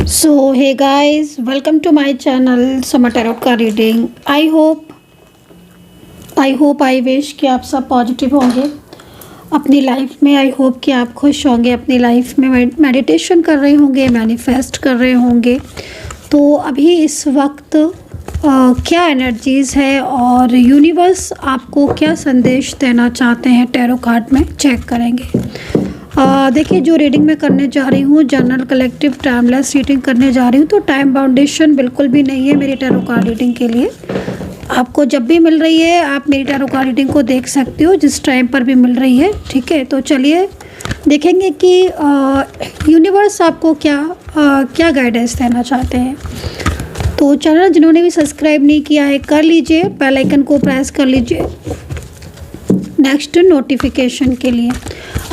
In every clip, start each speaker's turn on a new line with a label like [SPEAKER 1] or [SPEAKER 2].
[SPEAKER 1] So, hey guys, welcome to my channel Summer Tarot का reading. I wish कि आप सब पॉजिटिव होंगे अपनी लाइफ में। आई होप कि आप खुश होंगे अपनी लाइफ में, मेडिटेशन कर रहे होंगे, मैनिफेस्ट कर रहे होंगे। तो अभी इस वक्त क्या एनर्जीज़ है और यूनिवर्स आपको क्या संदेश देना चाहते हैं, टैरो कार्ड में चेक करेंगे। देखिए, जो रीडिंग मैं करने जा रही हूँ, जनरल कलेक्टिव टाइमलेस रीडिंग करने जा रही हूँ, तो टाइम बाउंडेशन बिल्कुल भी नहीं है मेरी टैरो कार्ड रीडिंग के लिए। आपको जब भी मिल रही है आप मेरी टैरो कार्ड रीडिंग को देख सकते हो, जिस टाइम पर भी मिल रही है, ठीक है। तो चलिए देखेंगे कि यूनिवर्स आपको क्या गाइडेंस देना चाहते हैं। तो चैनल जिन्होंने भी सब्सक्राइब नहीं किया है कर लीजिए, बेल आइकन को प्रेस कर लीजिए नेक्स्ट नोटिफिकेशन के लिए।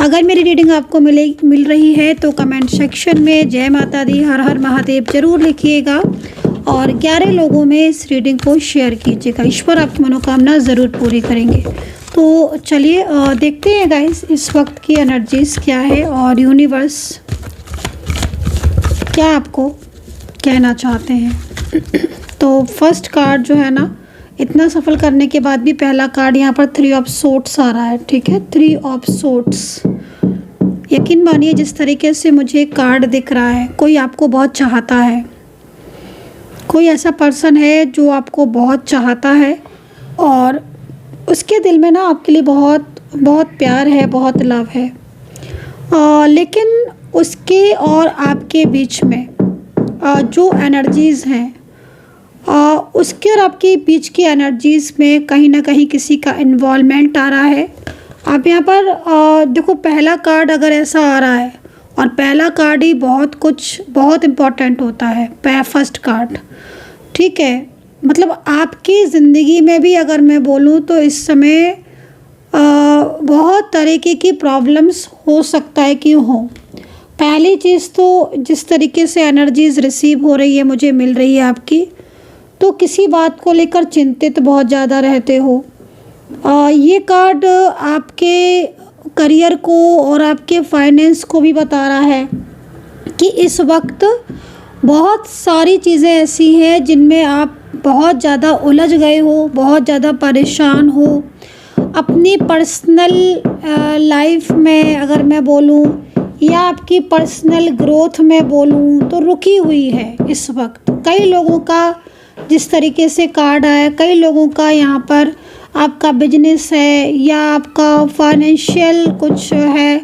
[SPEAKER 1] अगर मेरी रीडिंग आपको मिल रही है तो कमेंट सेक्शन में जय माता दी, हर हर महादेव ज़रूर लिखिएगा और 11 लोगों में इस रीडिंग को शेयर कीजिएगा। ईश्वर आपकी मनोकामना ज़रूर पूरी करेंगे। तो चलिए देखते हैं गाइस इस वक्त की एनर्जीज़ क्या है और यूनिवर्स क्या आपको कहना चाहते हैं। तो फर्स्ट कार्ड जो है ना, इतना सफल करने के बाद भी पहला कार्ड यहाँ पर 3 ऑफ सोर्ट्स आ रहा है, ठीक है। 3 ऑफ सोर्ट्स, यकीन मानिए जिस तरीके से मुझे कार्ड दिख रहा है, कोई आपको बहुत चाहता है, कोई ऐसा पर्सन है जो आपको बहुत चाहता है और उसके दिल में ना आपके लिए बहुत बहुत प्यार है, बहुत लव है। लेकिन उसके और आपके बीच में जो एनर्जीज़ हैं, उसके और आपके बीच की एनर्जीज़ में कहीं ना कहीं किसी का इन्वॉल्वमेंट आ रहा है। आप यहाँ पर देखो, पहला कार्ड अगर ऐसा आ रहा है, और पहला कार्ड ही बहुत इम्पोर्टेंट होता है, फर्स्ट कार्ड, ठीक है। मतलब आपकी ज़िंदगी में भी अगर मैं बोलूँ तो इस समय बहुत तरीके की प्रॉब्लम्स हो सकता है कि हो। पहली चीज़ तो जिस तरीके से एनर्जीज़ रिसीव हो रही है, मुझे मिल रही है आपकी, तो किसी बात को लेकर चिंतित बहुत ज़्यादा रहते हो। ये कार्ड आपके करियर को और आपके फाइनेंस को भी बता रहा है कि इस वक्त बहुत सारी चीज़ें ऐसी हैं जिनमें आप बहुत ज़्यादा उलझ गए हो, बहुत ज़्यादा परेशान हो। अपनी पर्सनल लाइफ में अगर मैं बोलूँ या आपकी पर्सनल ग्रोथ में बोलूँ तो रुकी हुई है इस वक्त। कई लोगों का जिस तरीके से कार्ड आया, कई लोगों का यहाँ पर आपका बिजनेस है या आपका फाइनेंशियल कुछ है,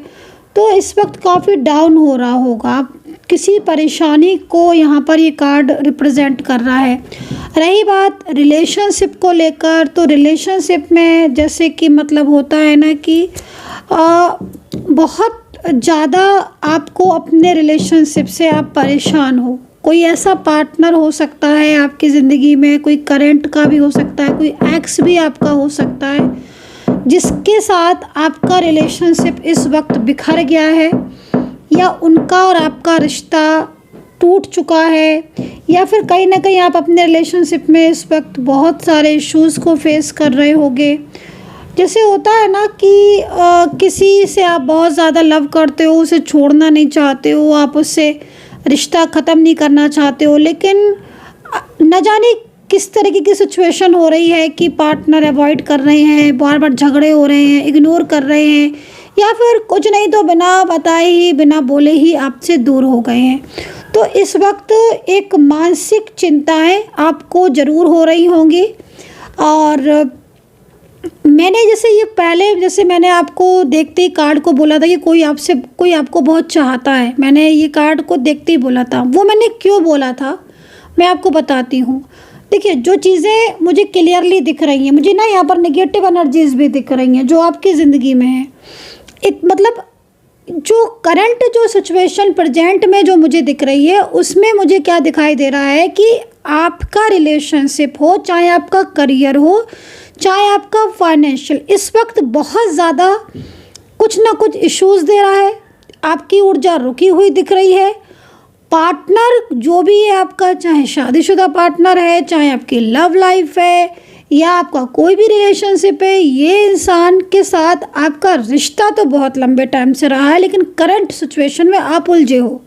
[SPEAKER 1] तो इस वक्त काफ़ी डाउन हो रहा होगा। आप किसी परेशानी को यहाँ पर ये कार्ड रिप्रेजेंट कर रहा है। रही बात रिलेशनशिप को लेकर, तो रिलेशनशिप में जैसे कि मतलब होता है ना कि बहुत ज़्यादा आपको अपने रिलेशनशिप से आप परेशान हो। कोई ऐसा पार्टनर हो सकता है आपकी ज़िंदगी में, कोई करंट का भी हो सकता है, कोई एक्स भी आपका हो सकता है, जिसके साथ आपका रिलेशनशिप इस वक्त बिखर गया है, या उनका और आपका रिश्ता टूट चुका है, या फिर कहीं ना कहीं आप अपने रिलेशनशिप में इस वक्त बहुत सारे इश्यूज़ को फेस कर रहे होगे। जैसे होता है ना कि किसी से आप बहुत ज़्यादा लव करते हो, उसे छोड़ना नहीं चाहते हो, आप उससे रिश्ता ख़त्म नहीं करना चाहते हो, लेकिन न जाने किस तरीके की सिचुएशन हो रही है कि पार्टनर अवॉइड कर रहे हैं, बार बार झगड़े हो रहे हैं, इग्नोर कर रहे हैं, या फिर कुछ नहीं तो बिना बताए ही, बिना बोले ही आपसे दूर हो गए हैं। तो इस वक्त एक मानसिक चिंताएं आपको ज़रूर हो रही होंगी। और मैंने जैसे मैंने आपको देखते ही कार्ड को बोला था कि कोई आपको बहुत चाहता है, मैंने ये कार्ड को देखते ही बोला था। वो मैंने क्यों बोला था मैं आपको बताती हूँ। देखिए, जो चीज़ें मुझे क्लियरली दिख रही हैं, मुझे ना यहाँ पर नेगेटिव एनर्जीज भी दिख रही हैं जो आपकी ज़िंदगी में है। मतलब जो करंट जो सिचुएशन प्रेजेंट में जो मुझे दिख रही है, उसमें मुझे क्या दिखाई दे रहा है कि आपका रिलेशनशिप हो, चाहे आपका करियर हो, चाहे आपका फाइनेंशियल, इस वक्त बहुत ज़्यादा कुछ ना कुछ इश्यूज़ दे रहा है। आपकी ऊर्जा रुकी हुई दिख रही है। पार्टनर जो भी है आपका, चाहे शादीशुदा पार्टनर है, चाहे आपकी लव लाइफ है, या आपका कोई भी रिलेशनशिप है, ये इंसान के साथ आपका रिश्ता तो बहुत लंबे टाइम से रहा है, लेकिन करंट सिचुएशन में आप उलझे हो।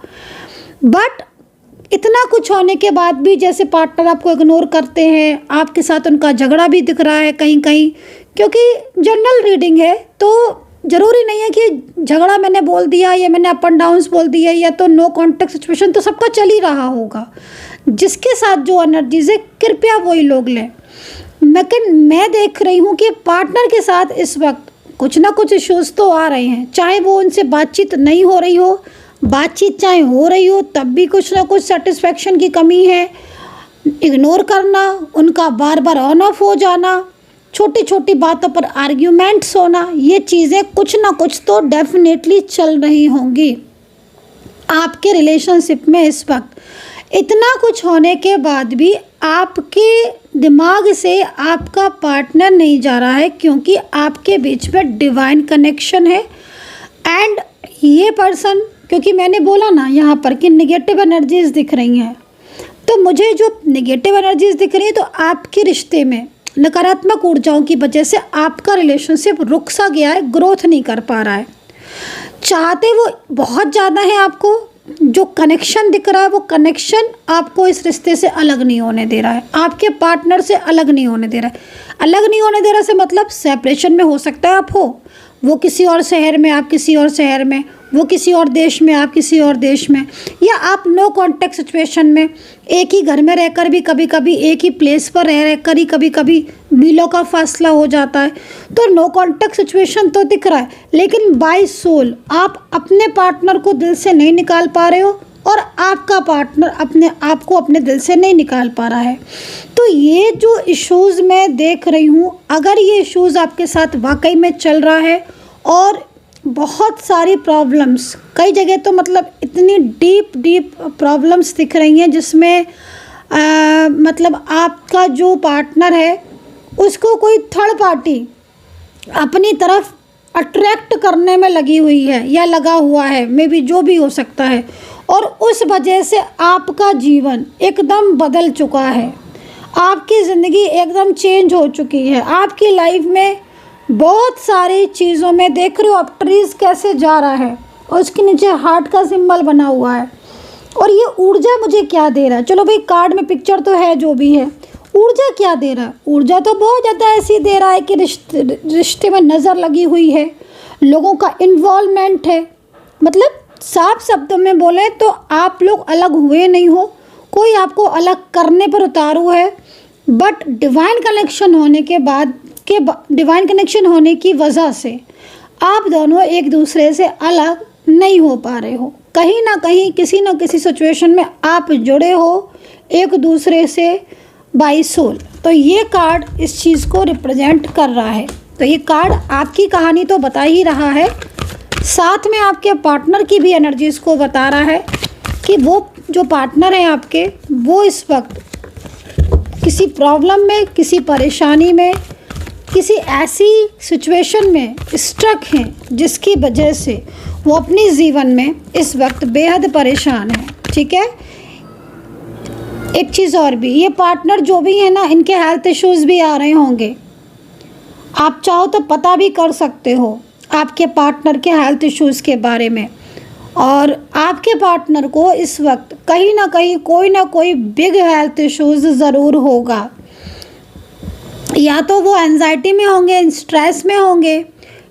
[SPEAKER 1] बट इतना कुछ होने के बाद भी जैसे पार्टनर आपको इग्नोर करते हैं, आपके साथ उनका झगड़ा भी दिख रहा है कहीं कहीं, क्योंकि जनरल रीडिंग है तो ज़रूरी नहीं है कि झगड़ा मैंने बोल दिया या मैंने अप एंड डाउन्स बोल दिया या तो नो कॉन्टेक्ट सिचुएशन तो सबका चल ही रहा होगा। जिसके साथ जो एनर्जीज है कृपया वही लोग लें। लेकिन मैं देख रही हूँ कि पार्टनर के साथ इस वक्त कुछ ना कुछ इश्यूज़ तो आ रहे हैं, चाहे वो उनसे बातचीत नहीं हो रही हो, बातचीत चाहे हो रही हो तब भी कुछ ना कुछ सेटिस्फेक्शन की कमी है, इग्नोर करना, उनका बार बार ऑन ऑफ हो जाना, छोटी छोटी बातों पर आर्ग्यूमेंट्स होना, ये चीज़ें कुछ ना कुछ तो डेफिनेटली चल रही होंगी आपके रिलेशनशिप में। इस वक्त इतना कुछ होने के बाद भी आपके दिमाग से आपका पार्टनर नहीं जा रहा है, क्योंकि आपके बीच में डिवाइन कनेक्शन है। एंड ये पर्सन, क्योंकि मैंने बोला ना यहाँ पर कि नेगेटिव एनर्जीज दिख रही हैं, तो मुझे जो नेगेटिव एनर्जीज दिख रही हैं तो आपके रिश्ते में नकारात्मक ऊर्जाओं की वजह से आपका रिलेशनशिप रुक सा गया है, ग्रोथ नहीं कर पा रहा है। चाहते वो बहुत ज़्यादा है, आपको जो कनेक्शन दिख रहा है वो कनेक्शन आपको इस रिश्ते से अलग नहीं होने दे रहा है, आपके पार्टनर से अलग नहीं होने दे रहा है। अलग नहीं होने दे रहा से मतलब सेपरेशन में हो सकता है आप हो, वो किसी और शहर में, आप किसी और शहर में, वो किसी और देश में, आप किसी और देश में, या आप नो कॉन्टेक्ट सिचुएशन में एक ही घर में रहकर भी कभी कभी एक ही प्लेस पर रह कर ही कभी कभी मीलों का फासला हो जाता है। तो नो कॉन्टेक्ट सिचुएशन तो दिख रहा है, लेकिन बाय सोल आप अपने पार्टनर को दिल से नहीं निकाल पा रहे हो और आपका पार्टनर अपने आप को अपने दिल से नहीं निकाल पा रहा है। तो ये जो इश्यूज़ मैं देख रही हूँ, अगर ये इश्यूज़ आपके साथ वाकई में चल रहा है और बहुत सारी प्रॉब्लम्स, कई जगह तो मतलब इतनी डीप प्रॉब्लम्स दिख रही हैं जिसमें मतलब आपका जो पार्टनर है उसको कोई थर्ड पार्टी अपनी तरफ अट्रैक्ट करने में लगी हुई है या लगा हुआ है, मे बी जो भी हो सकता है, और उस वजह से आपका जीवन एकदम बदल चुका है, आपकी ज़िंदगी एकदम चेंज हो चुकी है। आपकी लाइफ में बहुत सारी चीज़ों में देख रहे हो आप ट्रीज़ कैसे जा रहा है और उसके नीचे हार्ट का सिंबल बना हुआ है, और ये ऊर्जा मुझे क्या दे रहा है। चलो भाई कार्ड में पिक्चर तो है जो भी है, ऊर्जा क्या दे रहा है? ऊर्जा तो बहुत ज़्यादा ऐसी दे रहा है कि रिश्ते में नज़र लगी हुई है, लोगों का इन्वॉल्वमेंट है। मतलब साफ शब्दों में बोले तो आप लोग अलग हुए नहीं हो, कोई आपको अलग करने पर उतारू है, बट डिवाइन कनेक्शन होने के बाद डिवाइन कनेक्शन होने की वजह से आप दोनों एक दूसरे से अलग नहीं हो पा रहे हो। कहीं ना कहीं किसी न किसी सिचुएशन में आप जुड़े हो एक दूसरे से बाय सोल। तो ये कार्ड इस चीज़ को रिप्रेजेंट कर रहा है। तो ये कार्ड आपकी कहानी तो बता ही रहा है, साथ में आपके पार्टनर की भी एनर्जीज़ को बता रहा है कि वो जो पार्टनर है आपके, वो इस वक्त किसी प्रॉब्लम में, किसी परेशानी में, किसी ऐसी सिचुएशन में स्टक हैं जिसकी वजह से वो अपने जीवन में इस वक्त बेहद परेशान है। ठीक है, एक चीज़ और भी, ये पार्टनर जो भी है ना, इनके हेल्थ इश्यूज़ भी आ रहे होंगे। आप चाहो तो पता भी कर सकते हो आपके पार्टनर के हेल्थ इश्यूज़ के बारे में, और आपके पार्टनर को इस वक्त कहीं ना कोई बिग हेल्थ इश्यूज़ ज़रूर होगा। या तो वो एंजाइटी में होंगे, स्ट्रेस में होंगे,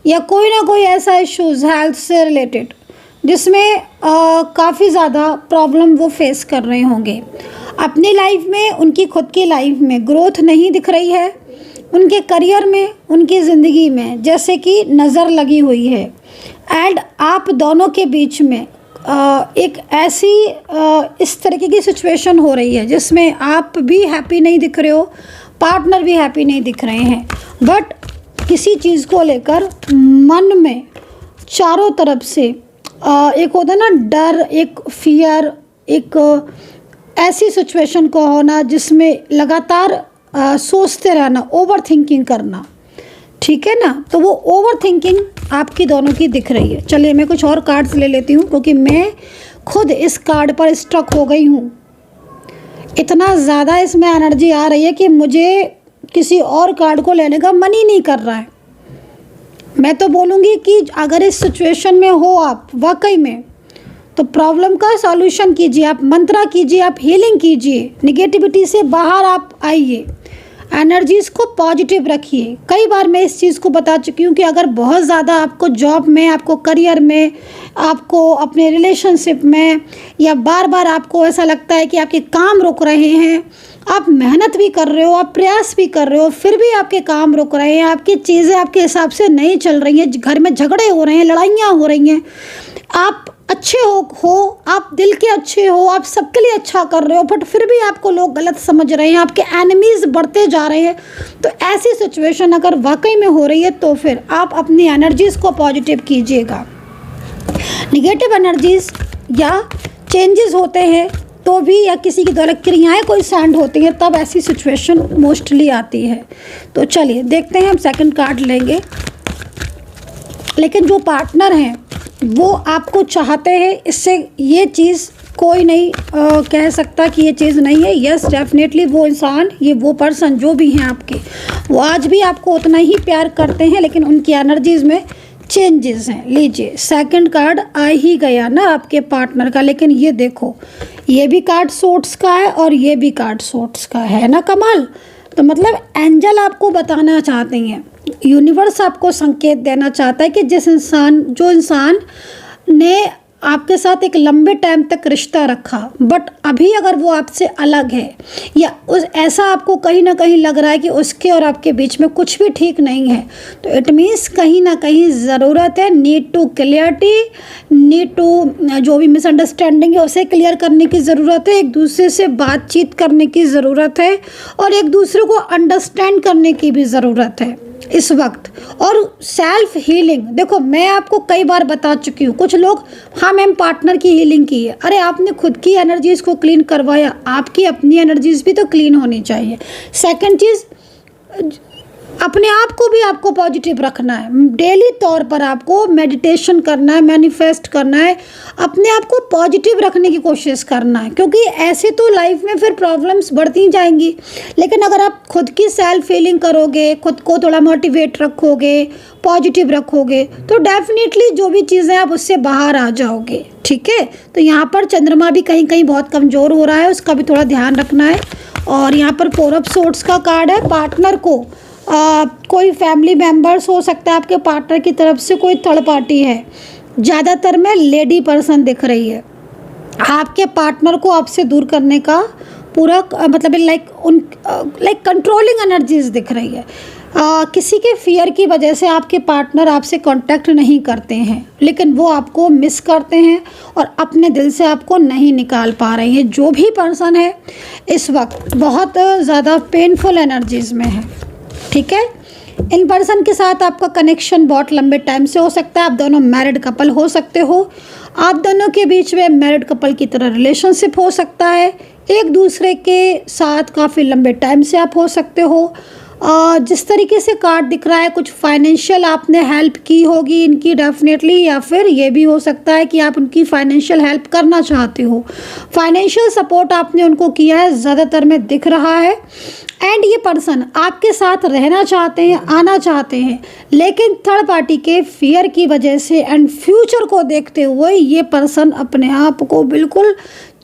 [SPEAKER 1] या कोई ना कोई ऐसा इश्यूज़ हेल्थ से रिलेटेड जिसमें काफ़ी ज़्यादा प्रॉब्लम वो फेस कर रहे होंगे। अपनी लाइफ में, उनकी खुद की लाइफ में ग्रोथ नहीं दिख रही है, उनके करियर में, उनकी ज़िंदगी में जैसे कि नज़र लगी हुई है। एंड आप दोनों के बीच में एक ऐसी इस तरीके की सिचुएशन हो रही है जिसमें आप भी हैप्पी नहीं दिख रहे हो, पार्टनर भी हैप्पी नहीं दिख रहे हैं, बट किसी चीज़ को लेकर मन में चारों तरफ से एक होता है ना डर, एक फियर, एक ऐसी सिचुएशन को होना जिसमें लगातार सोचते रहना, ओवर थिंकिंग करना। ठीक है ना, तो वो ओवर थिंकिंग आपकी दोनों की दिख रही है। चलिए मैं कुछ और कार्ड्स ले लेती हूँ, क्योंकि मैं खुद इस कार्ड पर स्ट्रक हो गई हूँ। इतना ज़्यादा इसमें एनर्जी आ रही है कि मुझे किसी और कार्ड को लेने का मन ही नहीं कर रहा है। मैं तो बोलूँगी कि अगर इस सिचुएशन में हो आप वाकई में, तो प्रॉब्लम का सॉल्यूशन कीजिए, आप मंत्रा कीजिए, आप हीलिंग कीजिए, निगेटिविटी से बाहर आप आइए, एनर्जीज़ को पॉजिटिव रखिए। कई बार मैं इस चीज़ को बता चुकी हूँ कि अगर बहुत ज़्यादा आपको जॉब में, आपको करियर में, आपको अपने रिलेशनशिप में, या बार बार आपको ऐसा लगता है कि आपके काम रुक रहे हैं, आप मेहनत भी कर रहे हो, आप प्रयास भी कर रहे हो, फिर भी आपके काम रुक रहे हैं, आपकी चीज़ें आपके हिसाब से नहीं चल रही हैं, घर में झगड़े हो रहे हैं, लड़ाइयाँ हो रही हैं, आप अच्छे हो, आप दिल के अच्छे हो, आप सबके लिए अच्छा कर रहे हो, बट फिर भी आपको लोग गलत समझ रहे हैं, आपके एनिमीज़ बढ़ते जा रहे हैं। तो ऐसी सिचुएशन अगर वाकई में हो रही है तो फिर आप अपनी एनर्जीज़ को पॉजिटिव कीजिएगा। निगेटिव एनर्जीज़ या चेंजेस होते हैं तो भी, या किसी की द्वारा क्रियाएं कोई सैंड होती हैं, तब ऐसी सिचुएशन मोस्टली आती है। तो चलिए देखते हैं, हम सेकंड कार्ड लेंगे। लेकिन जो पार्टनर हैं वो आपको चाहते हैं, इससे ये चीज़ कोई नहीं कह सकता कि ये चीज़ नहीं है। यस, डेफिनेटली वो इंसान, ये वो पर्सन जो भी हैं आपके, वो आज भी आपको उतना ही प्यार करते हैं, लेकिन उनकी एनर्जीज़ में चेंजेस हैं। लीजिए, सेकंड कार्ड आ ही गया ना आपके पार्टनर का, लेकिन ये देखो, ये भी कार्ड सोर्ट्स का है और ये भी कार्ड सोर्ट्स का है ना, कमाल। तो मतलब एंजल आपको बताना चाहते हैं, यूनिवर्स आपको संकेत देना चाहता है कि जो इंसान ने आपके साथ एक लंबे टाइम तक रिश्ता रखा, बट अभी अगर वो आपसे अलग है, या ऐसा आपको कहीं ना कहीं लग रहा है कि उसके और आपके बीच में कुछ भी ठीक नहीं है, तो इट मीन्स कहीं ना कहीं ज़रूरत है, need to clarity, need to, जो भी मिसअंडरस्टैंडिंग है उसे क्लियर करने की ज़रूरत है, एक दूसरे से बातचीत करने की ज़रूरत है, और एक दूसरे को अंडरस्टैंड करने की भी ज़रूरत है इस वक्त। और सेल्फ हीलिंग, देखो मैं आपको कई बार बता चुकी हूँ, कुछ लोग हाँ मैम पार्टनर की हीलिंग की है, अरे आपने खुद की एनर्जीज़ को क्लीन करवाया, आपकी अपनी एनर्जीज़ भी तो क्लीन होनी चाहिए। सेकंड चीज़, अपने आप को भी आपको पॉजिटिव रखना है, डेली तौर पर आपको मेडिटेशन करना है, मैनिफेस्ट करना है, अपने आप को पॉजिटिव रखने की कोशिश करना है, क्योंकि ऐसे तो लाइफ में फिर प्रॉब्लम्स बढ़ती जाएंगी। लेकिन अगर आप खुद की सेल्फ फीलिंग करोगे, खुद को थोड़ा मोटिवेट रखोगे, पॉजिटिव रखोगे, तो डेफिनेटली जो भी चीज़ें आप उससे बाहर आ जाओगे। ठीक है, तो यहाँ पर चंद्रमा भी कहीं कहीं बहुत कमज़ोर हो रहा है, उसका भी थोड़ा ध्यान रखना है। और यहाँ पर 4 ऑफ सोर्ड्स का कार्ड है। पार्टनर को कोई फैमिली मेम्बर्स हो सकता है, आपके पार्टनर की तरफ से कोई थर्ड पार्टी है, ज़्यादातर में लेडी पर्सन दिख रही है। आपके पार्टनर को आपसे दूर करने का पूरा मतलब लाइक कंट्रोलिंग एनर्जीज दिख रही है। किसी के फियर की वजह से आपके पार्टनर आपसे कांटेक्ट नहीं करते हैं, लेकिन वो आपको मिस करते हैं और अपने दिल से आपको नहीं निकाल पा रहे हैं। जो भी पर्सन है इस वक्त बहुत ज़्यादा पेनफुल एनर्जीज़ में है। ठीक है, इन पर्सन के साथ आपका कनेक्शन बहुत लंबे टाइम से हो सकता है, आप दोनों मैरिड कपल हो सकते हो, आप दोनों के बीच में मैरिड कपल की तरह रिलेशनशिप हो सकता है, एक दूसरे के साथ काफ़ी लंबे टाइम से आप हो सकते हो। जिस तरीके से कार्ड दिख रहा है, कुछ फाइनेंशियल आपने हेल्प की होगी इनकी डेफिनेटली, या फिर ये भी हो सकता है कि आप उनकी फाइनेंशियल हेल्प करना चाहते हो। फाइनेंशियल सपोर्ट आपने उनको किया है, ज़्यादातर में दिख रहा है। एंड ये पर्सन आपके साथ रहना चाहते हैं, आना चाहते हैं, लेकिन थर्ड पार्टी के फियर की वजह से एंड फ्यूचर को देखते हुए ये पर्सन अपने आप को बिल्कुल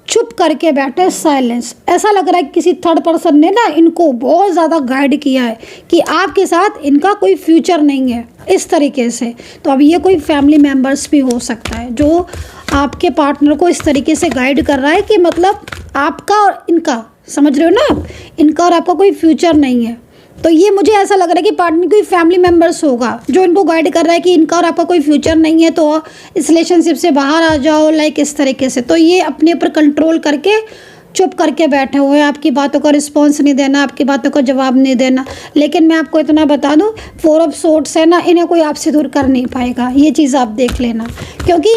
[SPEAKER 1] चुप करके बैठे, साइलेंस। ऐसा लग रहा है कि किसी थर्ड पर्सन ने ना इनको बहुत ज़्यादा गाइड किया है कि आपके साथ इनका कोई फ्यूचर नहीं है, इस तरीके से। तो अब ये कोई फैमिली मेम्बर्स भी हो सकता है जो आपके पार्टनर को इस तरीके से गाइड कर रहा है कि मतलब आपका और इनका, समझ रहे हो ना आप, इनका और आपका कोई फ्यूचर नहीं है। तो ये मुझे ऐसा लग रहा है कि पार्टनर कोई फैमिली मेम्बर्स होगा जो इनको गाइड कर रहा है कि इनका और आपका कोई फ्यूचर नहीं है, तो इस रिलेशनशिप से बाहर आ जाओ, लाइक इस तरीके से। तो ये अपने ऊपर कंट्रोल करके चुप करके बैठे हुए हैं, आपकी बातों का रिस्पॉन्स नहीं देना, आपकी बातों का जवाब नहीं देना। लेकिन मैं आपको इतना बता दूं, 4 ऑफ सोर्ड्स है ना, इन्हें कोई आपसे दूर कर नहीं पाएगा, ये चीज़ आप देख लेना। क्योंकि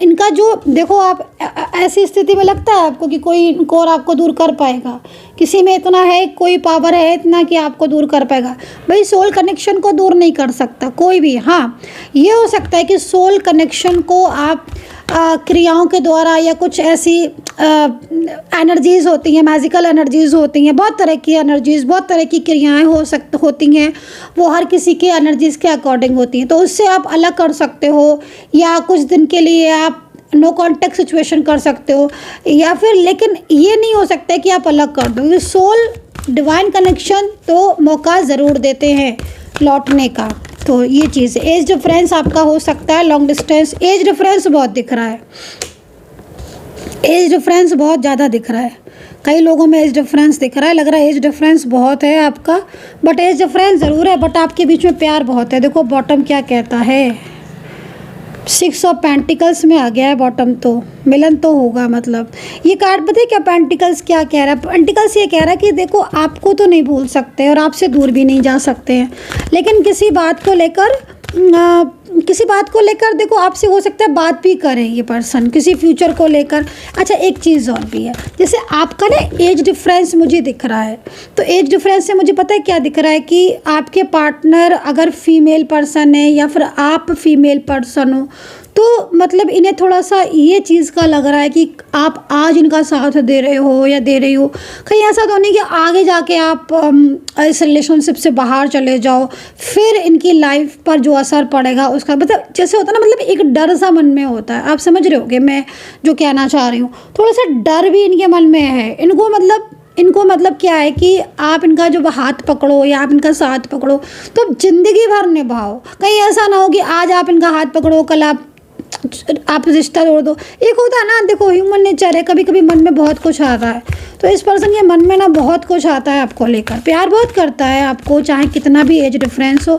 [SPEAKER 1] इनका जो देखो, आप ऐसी स्थिति में लगता है आपको कि कोई इनको और आपको दूर कर पाएगा, किसी में इतना है, कोई पावर है इतना कि आपको दूर कर पाएगा। भाई सोल कनेक्शन को दूर नहीं कर सकता कोई भी। हाँ, ये हो सकता है कि सोल कनेक्शन को आप क्रियाओं के द्वारा, या कुछ ऐसी एनर्जीज़ होती हैं, मैजिकल एनर्जीज़ होती हैं, बहुत तरह की एनर्जीज़, बहुत तरह की क्रियाएं होती हैं, वो हर किसी के एनर्जीज़ के अकॉर्डिंग होती हैं, तो उससे आप अलग कर सकते हो। या कुछ दिन के लिए आप नो कॉन्टेक्ट सिचुएशन कर सकते हो, या फिर लेकिन ये नहीं हो सकता है कि आप अलग कर दो। ये सोल डिवाइन कनेक्शन तो मौका ज़रूर देते हैं लौटने का। तो ये चीज़ है। एज डिफरेंस आपका हो सकता है लॉन्ग डिस्टेंस, एज डिफरेंस बहुत दिख रहा है, एज डिफरेंस बहुत ज़्यादा दिख रहा है। कई लोगों में एज डिफरेंस दिख रहा है, लग रहा है एज डिफरेंस बहुत है आपका, बट एज डिफरेंस ज़रूर है, बट आपके बीच में प्यार बहुत है। देखो बॉटम क्या कहता है, 6 ऑफ पेंटिकल्स में आ गया है बॉटम, तो मिलन तो होगा। मतलब ये कार्ड पता है क्या पेंटिकल्स क्या कह रहा है? पेंटिकल्स ये कह रहा है कि देखो आपको तो नहीं भूल सकते और आपसे दूर भी नहीं जा सकते हैं, लेकिन किसी बात को लेकर देखो आपसे हो सकता है बात भी करें ये पर्सन, किसी फ्यूचर को लेकर। अच्छा एक चीज़ और भी है, जैसे आपका ना एज डिफरेंस मुझे दिख रहा है, तो एज डिफरेंस से मुझे पता है क्या दिख रहा है कि आपके पार्टनर अगर फीमेल पर्सन है या फिर आप फीमेल पर्सन हो, तो मतलब इन्हें थोड़ा सा ये चीज़ का लग रहा है कि आप आज इनका साथ दे रहे हो या दे रही हो, कहीं ऐसा तो नहीं कि आगे जाके आप इस रिलेशनशिप से बाहर चले जाओ, फिर इनकी लाइफ पर जो असर पड़ेगा उसका मतलब जैसे होता है ना, मतलब एक डर सा मन में होता है। आप समझ रहे होगे मैं जो कहना चाह रही हूँ, थोड़ा सा डर भी इनके मन में है। इनको मतलब क्या है कि आप इनका जो हाथ पकड़ो या आप इनका साथ पकड़ो तो ज़िंदगी भर निभाओ, कहीं ऐसा ना हो कि आज आप इनका हाथ पकड़ो कल आप रिश्ता तोड़ दो। एक होता है ना, देखो ह्यूमन नेचर है, कभी कभी मन में बहुत कुछ आता है, तो इस पर्सन के मन में ना बहुत कुछ आता है आपको लेकर, प्यार बहुत करता है आपको, चाहे कितना भी एज डिफरेंस हो,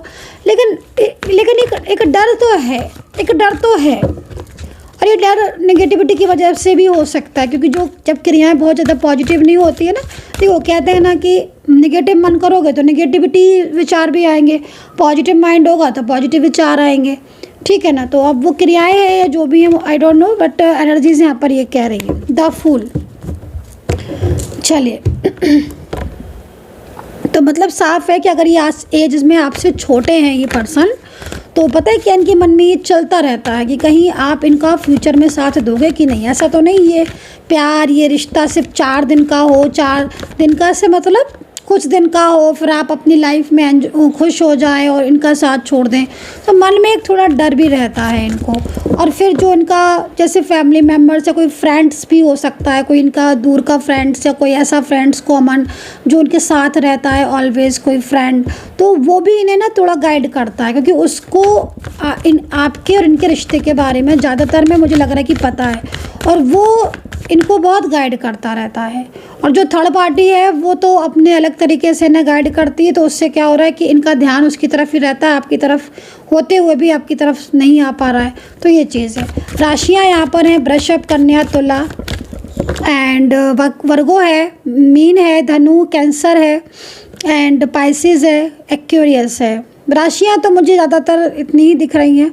[SPEAKER 1] लेकिन एक डर तो है, एक डर तो है। और ये डर नेगेटिविटी की वजह से भी हो सकता है, क्योंकि जब क्रियाएं बहुत ज़्यादा पॉजिटिव नहीं होती है ना, तो वो कहते हैं ना कि नेगेटिव मन करोगे तो नेगेटिविटी विचार भी आएंगे, पॉजिटिव माइंड होगा तो पॉजिटिव विचार आएंगे, ठीक है ना। तो अब वो क्रियाएं हैं या जो भी है I don't know, but energies यहाँ पर ये कह रही है द फूल। चलिए तो मतलब साफ है कि अगर ये एज में आपसे छोटे हैं ये पर्सन, तो पता है कि इनके मन में ये चलता रहता है कि कहीं आप इनका फ्यूचर में साथ दोगे कि नहीं। ऐसा तो नहीं ये प्यार ये रिश्ता सिर्फ 4 दिन का हो, 4 दिन का से मतलब कुछ दिन का हो, फिर आप अपनी लाइफ में खुश हो जाएं और इनका साथ छोड़ दें, तो मन में एक थोड़ा डर भी रहता है इनको। और फिर जो इनका जैसे फैमिली मेम्बर्स या कोई फ्रेंड्स भी हो सकता है, कोई इनका दूर का फ्रेंड्स या कोई ऐसा फ्रेंड्स कॉमन जो उनके साथ रहता है ऑलवेज, कोई फ्रेंड, तो वो भी इन्हें ना थोड़ा गाइड करता है, क्योंकि उसको आपके और इनके रिश्ते के बारे में ज़्यादातर में मुझे लग रहा है कि पता है, और वो इनको बहुत गाइड करता रहता है। और जो थर्ड पार्टी है वो तो अपने अलग तरीके से ना गाइड करती है, तो उससे क्या हो रहा है कि इनका ध्यान उसकी तरफ ही रहता है, आपकी तरफ होते हुए भी आपकी तरफ नहीं आ पा रहा है। तो ये चीज़ है। राशियाँ यहाँ पर हैं वृषभ, कन्या, तुला एंड वर्गो है, मीन है, धनु, कैंसर है एंड पाइसिस है, एक्वेरियस है। राशियाँ तो मुझे ज़्यादातर इतनी ही दिख रही हैं,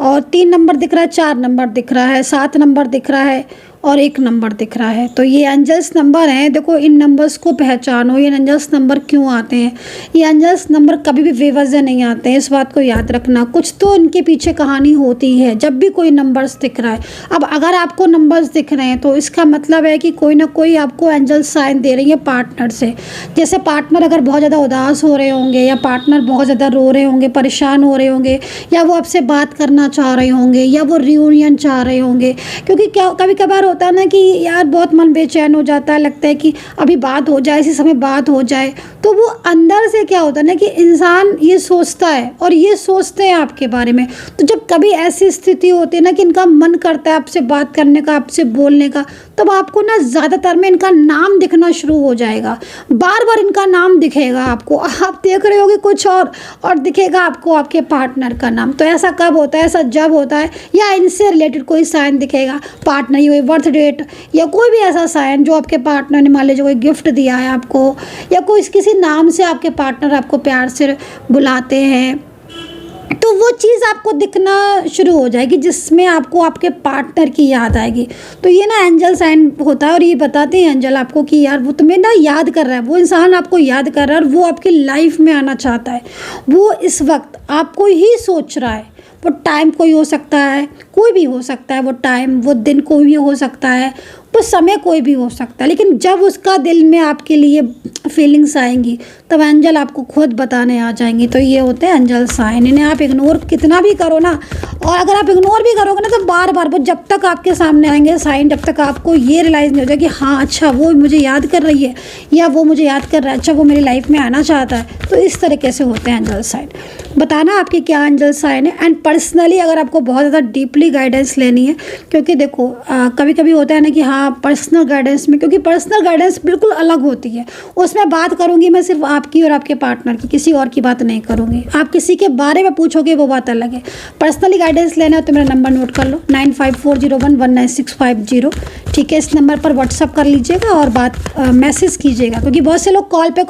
[SPEAKER 1] और 3 नंबर दिख रहा है, 4 नंबर दिख रहा है, 7 नंबर दिख रहा है और 1 नंबर दिख रहा है। तो ये एंजल्स नंबर हैं। देखो इन नंबर्स को पहचानो, ये एंजल्स नंबर क्यों आते हैं। ये एंजल्स नंबर कभी भी बेवजह नहीं आते हैं, इस बात को याद रखना। कुछ तो इनके पीछे कहानी होती है जब भी कोई नंबर्स दिख रहा है। अब अगर आपको नंबर्स दिख रहे हैं तो इसका मतलब है कि कोई ना कोई आपको एंजल साइन दे रही है पार्टनर से। जैसे पार्टनर अगर बहुत ज़्यादा उदास हो रहे होंगे, या पार्टनर बहुत ज़्यादा रो रहे होंगे, परेशान हो रहे होंगे, या वो आपसे बात करना चाह रहे होंगे, या वो रियूनियन चाह रहे होंगे। क्योंकि क्या कभी कभार होता है ना कि यार बहुत मन बेचैन हो जाता है, लगता है कि अभी बात हो जाए, इसी समय बात हो जाए, तो वो अंदर से क्या होता है ना कि इंसान ये सोचता है और ये सोचते हैं आपके बारे में। तो जब कभी ऐसी स्थिति होती है ना कि इनका मन करता है आपसे बात करने का, आपसे बोलने का, तब आपको ना ज़्यादातर में इनका नाम दिखना शुरू हो जाएगा, बार बार इनका नाम दिखेगा आपको। आप देख रहे होगे कुछ और दिखेगा आपको आपके पार्टनर का नाम। तो ऐसा कब होता है? ऐसा जब होता है या इनसे रिलेटेड कोई साइन दिखेगा, पार्टनर या बर्थ डेट या कोई भी ऐसा साइन जो आपके पार्टनर ने मान लीजिए कोई गिफ्ट दिया है आपको, या कोई किसी नाम से आपके पार्टनर आपको प्यार से बुलाते हैं, तो वो चीज़ आपको दिखना शुरू हो जाएगी जिसमें आपको आपके पार्टनर की याद आएगी। तो ये ना एंजल साइन होता है, और ये बताते हैं एंजल आपको कि यार वो तुम्हें ना याद कर रहा है, वो इंसान आपको याद कर रहा है और वो आपकी लाइफ में आना चाहता है। वो इस वक्त आपको ही सोच रहा है, वो टाइम कोई हो सकता है, कोई भी हो सकता है, वो टाइम, वो दिन कोई भी हो सकता है, वो समय कोई भी हो सकता है, लेकिन जब उसका दिल में आपके लिए फीलिंग्स आएंगी तब एंजल आपको खुद बताने आ जाएंगी। तो ये होते हैं एंजल साइन। इन्हें आप इग्नोर कितना भी करो ना, और अगर आप इग्नोर भी करोगे ना तो बार बार वो जब तक आपके सामने आएंगे साइन, जब तक आपको ये रियलाइज़ नहीं हो जाए कि हाँ अच्छा वो मुझे याद कर रही है या वो मुझे याद कर रहा है, अच्छा वो मेरी लाइफ में आना चाहता है। तो इस तरीके से होते हैं एंजल साइन। बताना आपके क्या एंजल साइन है। एंड पर्सनली अगर आपको बहुत ज़्यादा डीपली गाइडेंस लेनी है, क्योंकि देखो कभी कभी होता है ना कि हाँ पर्सनल गाइडेंस में, क्योंकि पर्सनल गाइडेंस बिल्कुल अलग होती है, उसमें बात करूँगी मैं सिर्फ आपकी और आपके पार्टनर की, किसी और की बात नहीं करूँगी। आप किसी के बारे में पूछोगे वो बात अलग है। पर्सनली गाइडेंस लेना है तो मेरा नंबर नोट कर लो 9540119650। ठीक है, इस नंबर पर व्हाट्सअप कर लीजिएगा और बात मैसेज कीजिएगा, क्योंकि बहुत से लोग कॉल पे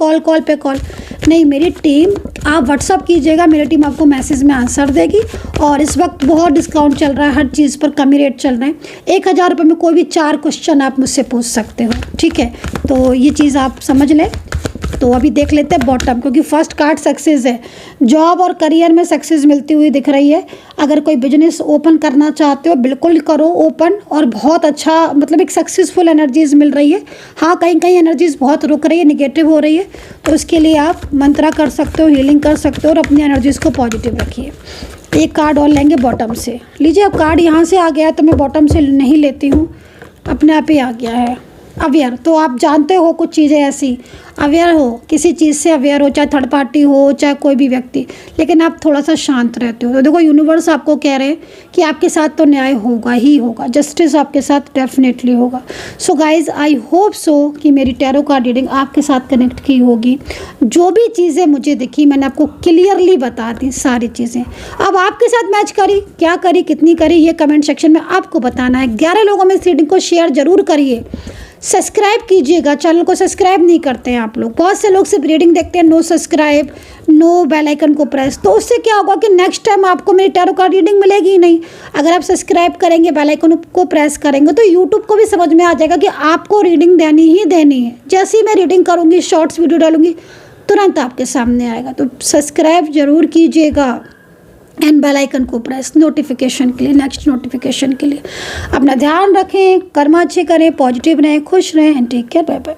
[SPEAKER 1] कॉल नहीं, मेरी टीम, आप व्हाट्सअप कीजिएगा, मेरी टीम आपको मैसेज में आंसर देगी। और इस वक्त बहुत डिस्काउंट चल रहा है, हर चीज़ पर कमी रेट चल रहे हैं। 1000 रुपये में कोई भी 4 क्वेश्चन आप मुझसे पूछ सकते हो। ठीक है, तो ये चीज़ आप समझ लें। तो अभी देख लेते हैं बॉटम, क्योंकि फर्स्ट कार्ड सक्सेस है। जॉब और करियर में सक्सेस मिलती हुई दिख रही है। अगर कोई बिजनेस ओपन करना चाहते हो बिल्कुल करो ओपन, और बहुत अच्छा मतलब एक सक्सेसफुल एनर्जीज मिल रही है। हाँ कहीं कहीं एनर्जीज बहुत रुक रही है, निगेटिव हो रही है, तो उसके लिए आप मंत्रा कर सकते हो, हीलिंग कर सकते हो और अपनी एनर्जीज़ को पॉजिटिव रखिए। एक कार्ड और लेंगे बॉटम से। लीजिए, अब कार्ड यहाँ से आ गया है तो मैं बॉटम से नहीं लेती हूँ, अपने आप ही आ गया है। अवेयर, तो आप जानते हो कुछ चीज़ें ऐसी, अवेयर हो किसी चीज़ से, अवेयर हो, चाहे थर्ड पार्टी हो चाहे कोई भी व्यक्ति, लेकिन आप थोड़ा सा शांत रहते हो। तो देखो यूनिवर्स आपको कह रहे हैं कि आपके साथ तो न्याय होगा ही होगा, जस्टिस आपके साथ डेफिनेटली होगा। So guys I hope so कि मेरी टैरो कार्ड रीडिंग आपके साथ कनेक्ट की होगी। जो भी चीज़ें मुझे दिखी मैंने आपको क्लियरली बता दी सारी चीज़ें। अब आपके साथ मैच करी, क्या करी, कितनी करी, ये कमेंट सेक्शन में आपको बताना है। 11 लोगों में इस रीडिंग को शेयर जरूर करिए, सब्सक्राइब कीजिएगा। चैनल को सब्सक्राइब नहीं करते हैं आप लोग, बहुत से लोग सिर्फ रीडिंग देखते हैं, no subscribe, no bell icon को प्रेस। तो उससे क्या होगा कि नेक्स्ट टाइम आपको मेरी टैरो कार्ड रीडिंग मिलेगी ही नहीं। अगर आप सब्सक्राइब करेंगे, बेल आइकन को प्रेस करेंगे, तो यूट्यूब को भी समझ में आ जाएगा कि आपको रीडिंग देनी ही देनी है। जैसे ही मैं रीडिंग करूँगी, शॉर्ट्स वीडियो डालूंगी, तुरंत आपके सामने आएगा। तो सब्सक्राइब जरूर कीजिएगा एंड बेल आइकन को प्रेस नोटिफिकेशन के लिए, नेक्स्ट नोटिफिकेशन के लिए। अपना ध्यान रखें, कर्म अच्छे करें, पॉजिटिव रहें, खुश रहें and take care, bye bye.